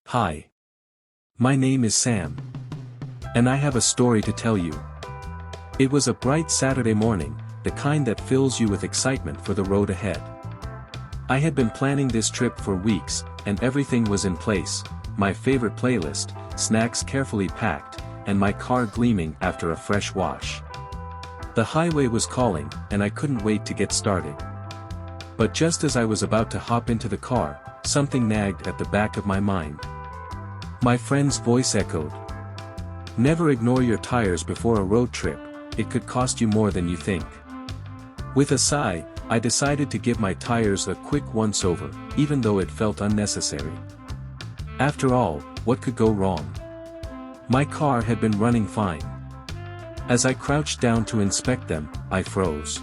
Hi. My name is Sam. And I have a story to tell you. It was a bright Saturday morning, the kind that fills you with excitement for the road ahead. I had been planning this trip for weeks, and everything was in place, my favorite playlist, snacks carefully packed, and my car gleaming after a fresh wash. The highway was calling, and I couldn't wait to get started. But just as I was about to hop into the car, something nagged at the back of my mind. My friend's voice echoed. Never ignore your tires before a road trip, it could cost you more than you think. With a sigh, I decided to give my tires a quick once-over, even though it felt unnecessary. After all, what could go wrong? My car had been running fine. As I crouched down to inspect them, I froze.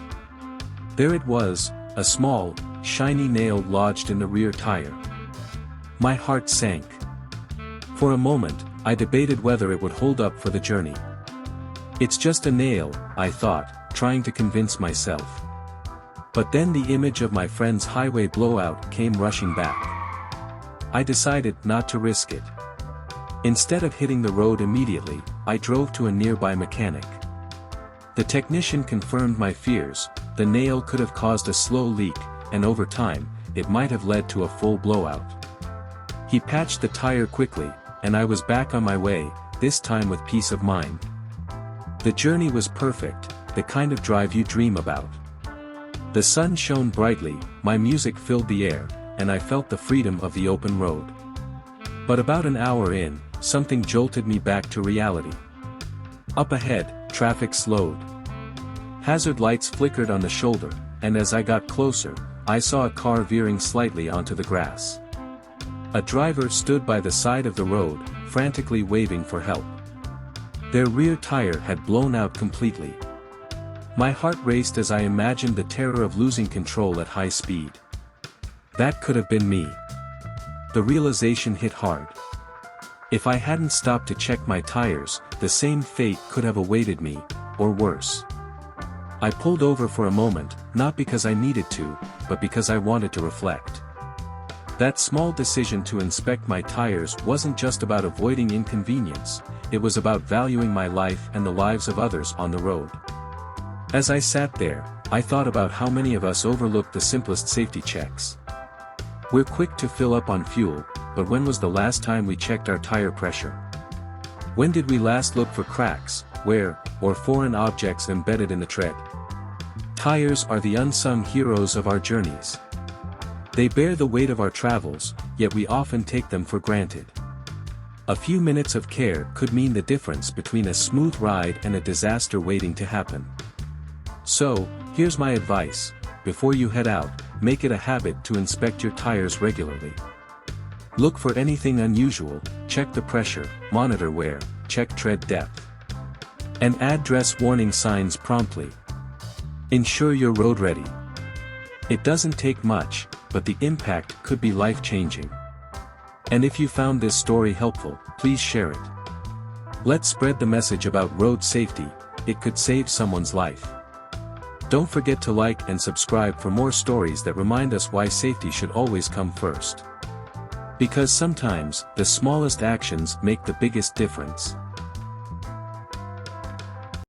There it was, a small, shiny nail lodged in the rear tire. My heart sank. For a moment, I debated whether it would hold up for the journey. It's just a nail, I thought, trying to convince myself. But then the image of my friend's highway blowout came rushing back. I decided not to risk it. Instead of hitting the road immediately, I drove to a nearby mechanic. The technician confirmed my fears, the nail could have caused a slow leak, and over time, it might have led to a full blowout. He patched the tire quickly, and I was back on my way, this time with peace of mind. The journey was perfect, the kind of drive you dream about. The sun shone brightly, my music filled the air, and I felt the freedom of the open road. But about an hour in, something jolted me back to reality. Up ahead, traffic slowed. Hazard lights flickered on the shoulder, and as I got closer, I saw a car veering slightly onto the grass. A driver stood by the side of the road, frantically waving for help. Their rear tire had blown out completely. My heart raced as I imagined the terror of losing control at high speed. That could have been me. The realization hit hard. If I hadn't stopped to check my tires, the same fate could have awaited me, or worse. I pulled over for a moment, not because I needed to, but because I wanted to reflect. That small decision to inspect my tires wasn't just about avoiding inconvenience, it was about valuing my life and the lives of others on the road. As I sat there, I thought about how many of us overlook the simplest safety checks. We're quick to fill up on fuel, but when was the last time we checked our tire pressure? When did we last look for cracks, wear, or foreign objects embedded in the tread? Tires are the unsung heroes of our journeys. They bear the weight of our travels, yet we often take them for granted. A few minutes of care could mean the difference between a smooth ride and a disaster waiting to happen. So, here's my advice: before you head out, make it a habit to inspect your tires regularly. Look for anything unusual, check the pressure, monitor wear, check tread depth. And add dress warning signs promptly. Ensure you're road ready. It doesn't take much, but the impact could be life-changing. And if you found this story helpful, please share it. Let's spread the message about road safety, it could save someone's life. Don't forget to like and subscribe for more stories that remind us why safety should always come first. Because sometimes, the smallest actions make the biggest difference.